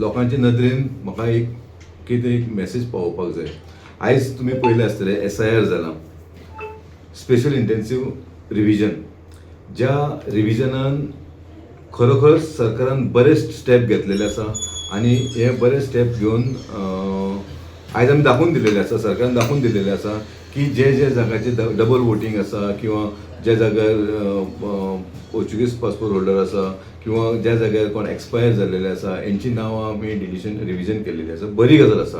लोकांच्या नदरेन म्हाका एक कितें एक मॅसेज पावोवपाक जाय. आयज तुमी पळयलें आसतलें SIR जालां, स्पेशल इंटेन्सिव्ह रिविजन. ज्या रिविजनान खरोखर सरकारान बरे स्टेप घेतलेले आसा आनी हे बरे स्टेप घेवन आयज आमी दाखोवन दिलेले आसा, सरकारान दाखोवन दिलेले आसा की जे जाग्याचे डबल वोटींग आसा किंवा ज्या जाग्यार पोर्चुगीज पासपोर्ट होल्डर आसा किंवा ज्या जाग्यार कोण एक्सपायर जाल्लेले आसा हेंची नांवां आमी रिविजन केल्लेली आसा. बरी गजाल आसा.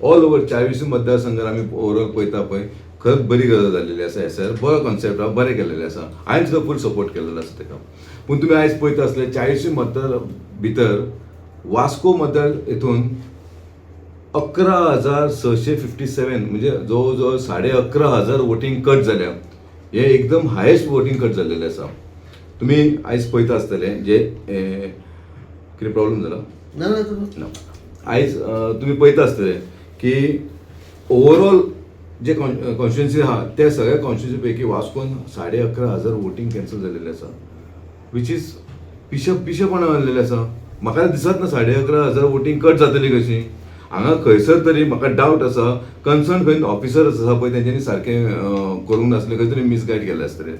ऑल ओव्हर 24 मतदारसंघात आमी ओवरऑल पळयता पळय, खरंच बरी गजाल जाल्लेली आसा. SIR बरो कॉन्सेप्ट आहा, बरें केल्लेलें आसा. हांवें सुद्दां फूल सपोर्ट केल्लो आसा ताका. पूण तुमी आयज पळयता आसले 40 मतदार भितर वास्को मतदार हितून 11,657 म्हणजे जवळ जवळ 11,500 वोटींग कट जाल्या. हे एकदम हायेस्ट वोटींग कट जाल्लेलें आसा. तुमी आयज पळयता आसतले जे कितें प्रॉब्लेम जाला ना, आयज तुमी पळयता आसतले की ओवरऑल जे कॉन्स्टिट्युएन्सी आहा त्या सगळ्या कॉन्स्टिट्युएन्सी पैकी वास्कोन 11,500 वोटींग कॅन्सल जाल्लेलें आसा, वीच इज पिशेपणां जाल्लेलें आसा. म्हाका दिसत ना 11,500 वोटींग कट जातली कशी. हांगा खंयसर तरी म्हाका डावट आसा, कन्सर्न खंय ऑफिसर्स आसा पळय तेंच्यांनी सारकें करूंक नासलें, खंय तरी मिसगायड केलें आसतलें.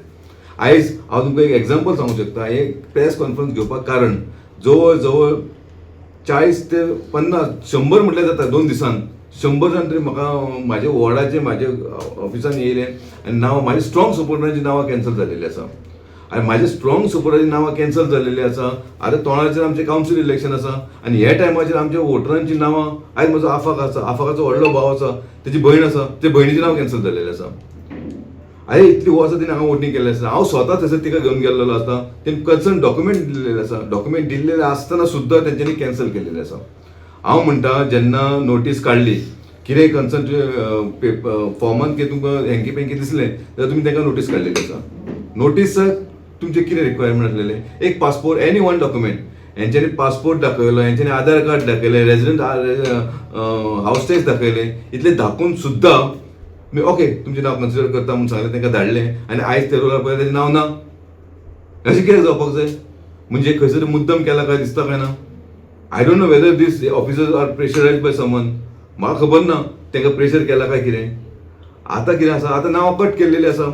आयज हांव तुमकां एक एग्जाम्पल सांगूंक शकता. एक प्रेस कॉन्फरन्स घेवपाक कारण जवळ जवळ 40 ते 50 100 म्हटल्यार जाता 2 दिसान 100 जाण तरी म्हाका म्हाज्या वॉर्डाचे म्हाज्या ऑफिसान येयले आनी म्हाज्या स्ट्रॉंग सपोर्टरांची नांवां कॅन्सल जाल्लेली आसा. आनी म्हाज्या स्ट्रॉंग सपोर्टरांची नांवां कॅन्सल जाल्लेली आसा. आतां तोंडाचेर आमचें कावन्सील इलेक्शन आसा आनी ह्या टायमाचेर आमच्या वोटरांची नांवां, आयज म्हजो आफाक आसा, आफाकाचो व्हडलो भाव आसा, तेजी भयण आसा, ते भयणीचें नांव कॅन्सल जाल्लेलें आसा. अरे इतली वर्स तिने हांगा वोटींग केल्लें आसा. हांव स्वता थंयसर तिका घेवन गेल्लो आसता. तेणी कन्सर्न डॉक्युमेंट दिल्लेले आसा. डॉक्युमेंट दिल्लेले आसतना सुद्दां तेंच्यांनी कॅन्सल केल्लेलें आसा. हांव म्हणटा जेन्ना नोटीस काडली, कितेंय कन्सर्न फॉर्मान कितें तुमकां हेंकी पेंकी दिसलें जाल्यार तुमी तांकां नोटीस काडलेली आसा. नोटीसाक तुमचे कितें रिक्वायरमेंट आसलेले, एक पासपोर्ट, एनी वन डॉक्युमेंट. हेंच्यांनी पासपोर्ट दाखयलो, हेंच्यांनी आधार कार्ड दाखयलें, रेजिडेंट हावस टॅक्स दाखयलें, इतलें दाखोवन सुद्दां ओके तुमचें नांव कन्सिडर करता म्हणून सांगलें, तांकां धाडलें आनी आयज ते रोलार पळय तेजें नांव ना. अशें कितें जावपाक जाय? म्हणजे खंयसर मुद्दम केला काय दिसता काय ना. I don't know whether these officers are pressurised by someone. म्हाका खबर ना तांकां प्रेशर केला काय कितें. आतां कितें आसा, आतां नांवां कट केल्लेलीं आसा.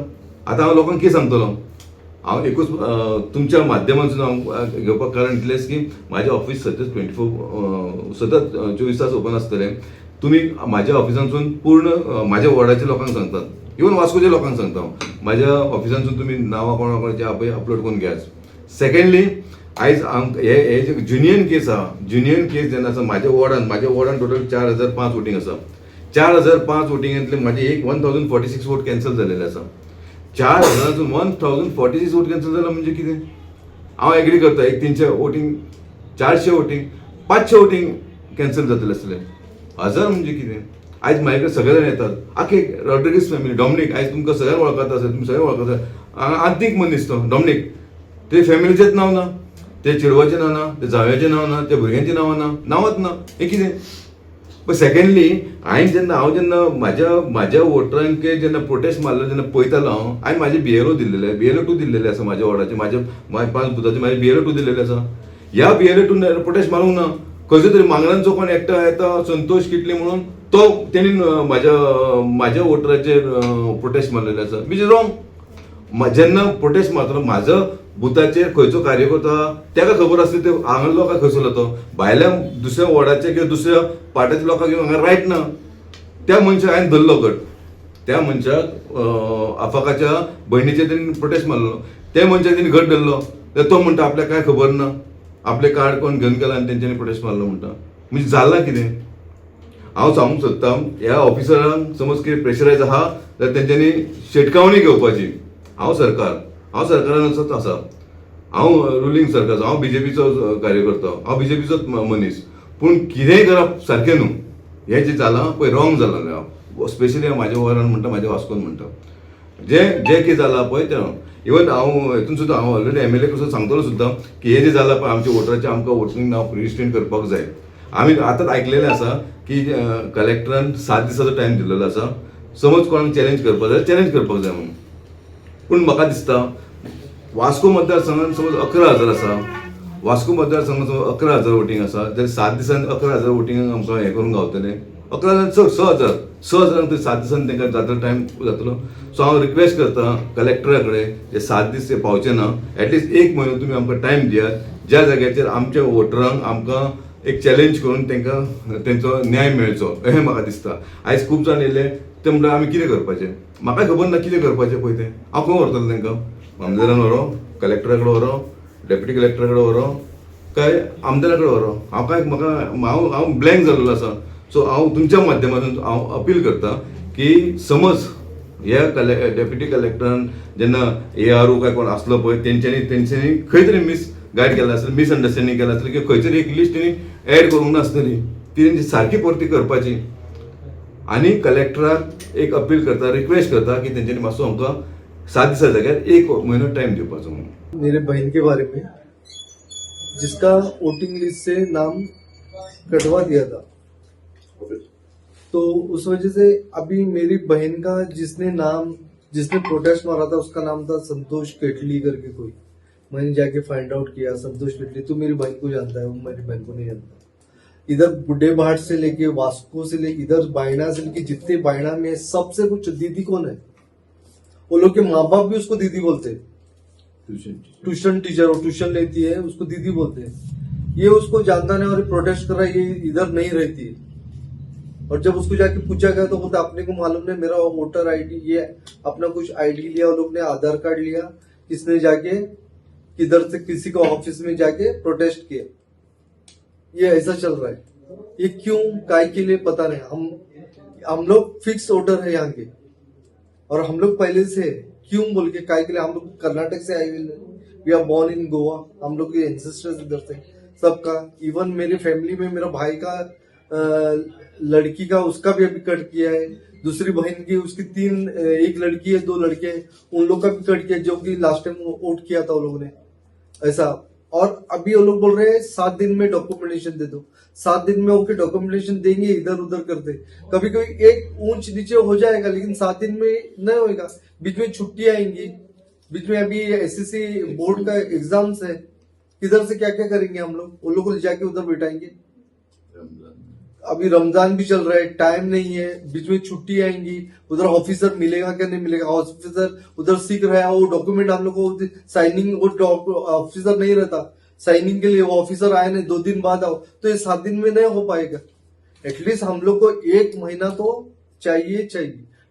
आतां हांव लोकांक कितें सांगतलो. हांव एकूच तुमच्या माध्यमांतसून हांव घेवपाक कारण इतलेंच की म्हाजें ऑफिस सतत 24 तास ओपन आसतलें. तुमी म्हाज्या ऑफिसांतसून पूर्ण म्हाज्या वॉर्डाच्या लोकांक सांगतात, इवन वास्कोच्या लोकांक सांगता हांव, म्हाज्या ऑफिसांतसून तुमी नांवां कोणाचे आहा पळय अपलोड करून घेयात. सेकंडली आयज हे जे जुनियन केस आहा, जुनियन केस जेन्ना आसा म्हाज्या वॉर्डान टोटल 4,005 वोटींग आसा. 4,005 वोटिंगांतले म्हाजे 1,046 वोट कॅन्सल जाल्लेले आसा. 4,000 1,046 वोट कॅन्सल जाला म्हणजे कितें. हांव एग्री करता, एक 300 वोटींग, 400 वोटींग, 500 वोटींग कॅन्सल जातलें आसलें. 1000 म्हणजे कितें. आयज म्हाजे कडेन सगळे जाण येतात, आख्खे रॉड्रिगीस फॅमिली, डॉमिनीक, आयज तुमकां सगळ्यांक वळखता आसत, तुमी सगळें वळखता. आंतीक मनीस तो डॉमिनीक, ते फॅमिलीचेंच नांव ना, ते चेडवाचें नांव ना, ते जाव्याचें नांव ना, त्या भुरग्यांचीं नांवां ना, नांवांच ना. हें कितें. पण सेकंडली हांव जेन्ना म्हाज्या वोटरांक जेन्ना प्रोटेस्ट मारलो, जेन्ना पळयतालो हांवें म्हाजे BLO दिल्लेले, BLO 2 दिल्लेले आसा म्हाज्या वॉर्डाचे, म्हाज्या 5 बुथाचे म्हाजे BLO 2 दिल्लेले आसा. ह्या BLO 2 प्रोटेस्ट मारूंक ना. खंयचो तरी मांगरांचो कोण एकटो येता, संतोष किटले म्हणून, तो तेणी म्हाज्या वोटराचेर प्रोटेस्ट मारलेले आसा, वीच इज रॉंग. जेन्ना प्रोटेस्ट मारतलो म्हाजो बुथाचेर खंयचो कार्यकर्ता ताका खबर आसता ते हांगा लोकांक खंयसर तो भायल्या दुसऱ्या वॉर्डाचे किंवा दुसऱ्या पार्टाच्या लोकांक हांगा रायट ना. त्या मनशाक हांवें धरलो गट. त्या मनशाक आफाकाच्या भयणीचेर तेणी प्रोटेस्ट मारलो, त्या मनशाक तेणी घट धरलो. तो म्हणटा आपल्याक कांय खबर ना, आपले कार्ड कोण घेवन गेला आनी तेंच्यांनी प्रोटेस्ट मारलो म्हणटा. म्हणजे जालां कितें. हांव सांगूंक सोदतां ह्या ऑफिसरांक समज कितें प्रेशरायज आहा जाल्यार तेंच्यांनी शिटकावणी घेवपाची. हांव सरकारान आसा, हांव रुलींग सरकार, हांव BJPचो कार्यकर्तो, हांव BJPचोच मनीस. पूण कितेंय करप सारकें न्हू. हें जें जालां पळय रॉंग जालां. हांव स्पेशली हांव म्हाज्या वॉर्डान म्हणटा, म्हाज्या वास्कोन म्हणटा, जें कितें जालां पळय तें. इवन हांव हितून सुद्दां हांव ऑलरेडी MLA कडसून सांगतलो सुद्दां की हे जें जालां पळय आमच्या वोटराचें आमकां वोटींग नांव रिस्ट्रेन करपाक जाय. आमी आतांच आयकलेलें आसा की कलेक्टरान 7 दिसाचो टायम दिल्लो आसा. समज कोणाक चॅलेंज करपाक जाय चॅलेंज करपाक जाय म्हणून. पूण म्हाका दिसता वास्को मतदारसंघान समज 11,000 आसा, वास्को मतदारसंघाचो 11,000 वोटींग आसा जाल्यार 7 दिसांनी 11,000 वोटींग आमकां हें करून गावतलें. 11,000 6,000 तरी 7 दिसांनी तांकां जातलो टायम जातलो. सो हांव रिक्वेस्ट करता कलेक्टरा कडेन जे 7 दीस ते पावचे ना, एटलिस्ट 1 म्हयनो तुमी आमकां टायम दियात, ज्या जाग्याचेर आमच्या वोटरांक आमकां एक चॅलेंज करून तांकां तेंचो न्याय मेळचो अशें म्हाका दिसता. आयज खूब जाण येयले ते म्हणटा आमी कितें करपाचें, म्हाकाय खबर ना कितें करपाचें पळय तें. हांव खंय व्हरतलो तांकां, मामलेदारान व्हरो, कलेक्टरा कडेन व्हरो, डेप्युटी कलेक्टरा कडेन व्हरो, काय आमदारा कडेन व्हरो. हांव ब्लँक जाल्लो आसा. सो हांव तुमच्या माध्यमांतून हांव अपील करता की समज ह्या डेप्युटी कलेक्टरान जेन्ना ARO काय कोण आसलो पळय तेंच्यांनी खंय तरी गायड केला आसलें, मिसअंडरस्टँडींग केला आसलें, की खंय तरी एक लिस्ट तेणी एड करूंक नासतली, ती तेंची सारकी परती करपाची. आनी कलेक्टराक एक अपील करता, रिक्वेस्ट करता की तेंच्यांनी मातसो आमकां 7 दिसा जाग्यार 1 म्हयनो टायम दिवपाचो म्हणून. मेरे बहन के बारे में, जिसका वोटिंग लिस्ट से नाम कटवा दिया था, तो उस वजह से अभी मेरी बहन का जिसने प्रोटेस्ट मारा था उसका नाम था संतोष केटली करके कोई. मैंने जाके फाइंड आउट किया, संतोष केटली तो मेरी बहन को जानता है, वो मेरी बहन को नहीं जानता. इधर बुड्ढे भाट से लेके वास्को से लेके इधर बायना से लेके जितने बायना में सबसे कुछ दीदी कौन है, वो लोग के माँ बाप भी उसको दीदी बोलते हैं. ट्यूशन टीचर, वो ट्यूशन लेती है, उसको दीदी बोलते हैं. ये उसको जानता नहीं और प्रोटेस्ट कर रहा है, ये इधर नहीं रहती है. और जब उसको जाके पूछा गया तो बोलता अपने को मालूम नहीं, मेरा वोटर आईडी ये अपना कुछ आईडी लिया, वो लोग ने आधार कार्ड लिया, इसने जाके किधर से किसी को ऑफिस में जाके प्रोटेस्ट किया. ये ऐसा चल रहा है. ये क्यों काय के लिए पता नहीं. हम लोग फिक्स वोटर है यहाँ के, और हम लोग पहले से क्यों बोल के काय के लिए. हम लोग कर्नाटक से आए हुए, we are born in Goa, हम लोग के एंसेस्टर्स इधर से सबका. इवन मेरी फैमिली में मेरा भाई का लड़की का उसका भी अभी कट किया है, दूसरी बहन की उसकी 3 एक लड़की है 2 लड़के हैं, उन लोग का भी कट किया, जो कि लास्ट टाइम वोट किया था वो लोगों ने ऐसा. और अभी वो लोग बोल रहे हैं 7 दिन में डॉक्यूमेंटेशन दे दो. 7 दिन में ओके डॉक्यूमेंटेशन देंगे, इधर उधर करते कभी कभी एक ऊंच नीचे हो जाएगा, लेकिन 7 दिन में नहीं होगा. बीच में छुट्टी आएंगी, बीच में अभी SSC बोर्ड का एग्जाम्स है, किधर से क्या क्या करेंगे हम लोग. वो लोग को ले जाके उधर बिठाएंगे. अभी रमजान भी चल रहा है, टाइम नहीं है, बीच में छुट्टी आएंगी, उधर ऑफिसर मिलेगा क्या नहीं मिलेगा. ऑफिसर उधर सीख रहा है, वो डॉक्यूमेंट हम लोग को साइनिंग, वो ऑफिसर नहीं रहता साइनिंग के लिए, वो ऑफिसर आए नहीं 2 दिन बाद आओ, तो ये 7 दिन में नहीं हो पाएगा. एटलीस्ट हम लोग को 1 महीना तो चाहिए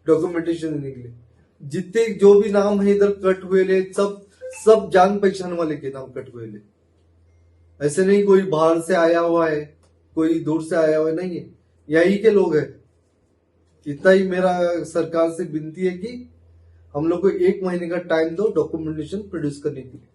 डॉक्यूमेंटेशन देने के लिए. जितने जो भी नाम है इधर कट हुए ले, सब जान पहचान वाले के नाम कट हुए ले. ऐसे नहीं कोई बाहर से आया हुआ है, कोई दूर से आया हुआ नहीं है, यही के लोग हैं. इतना ही मेरा सरकार से विनती है कि हम लोग को 1 महीने का टाइम दो डॉक्यूमेंटेशन प्रोड्यूस करने के लिए.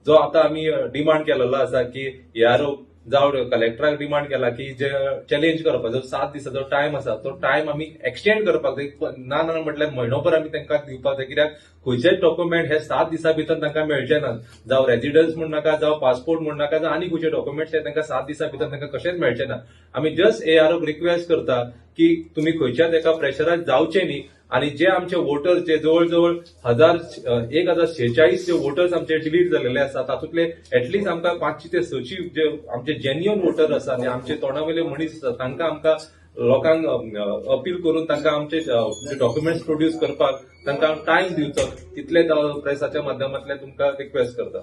जो आता आम्ही डिमांड केलेलो आसा की ARO जावं कलेक्टराक डिमांड केला की जे चॅलेंज करपाचो 7 दिसाचो टायम आसा, तो टायम आमी एक्सटेंड करपाक जाय. ना म्हटल्यार म्हयनोभर आमी तांकां दिवपाक जाय. कित्याक खंयचेच डॉक्युमेंट हे 7 दिसा भितर तांकां मेळचे नात. जावं रेजिडन्स म्हण नाका, जावं पासपोर्ट म्हण नाका, जावं आनी खंयचे डॉक्युमेंट्स हे तांकां 7 दिसा भितर तांकां कशेंच मेळचे ना. आमी जस्ट AROक रिक्वेस्ट करता की तुमी खंयच्याच एका प्रेशरान जावचे न्ही. आणि जे आमचे वोटर्स जे जवळजवळ 1046 जे वोटर्स आमचे डिलीट झालेले असतात, तातूंतले ऍटलिस्ट आमकां 5 ते 6 जे आमचे जेन्युअन वोटर आसा आनी आमचे तोंडावयले मनीस आसा तांकां आमकां लोकांक अपील करून तांकां आमचे डॉक्युमेंट्स प्रोड्यूस करपाक तांकां टायम दिवचो, तितलेच प्रेसाच्या माध्यमांतल्यान तुमकां रिक्वेस्ट करता.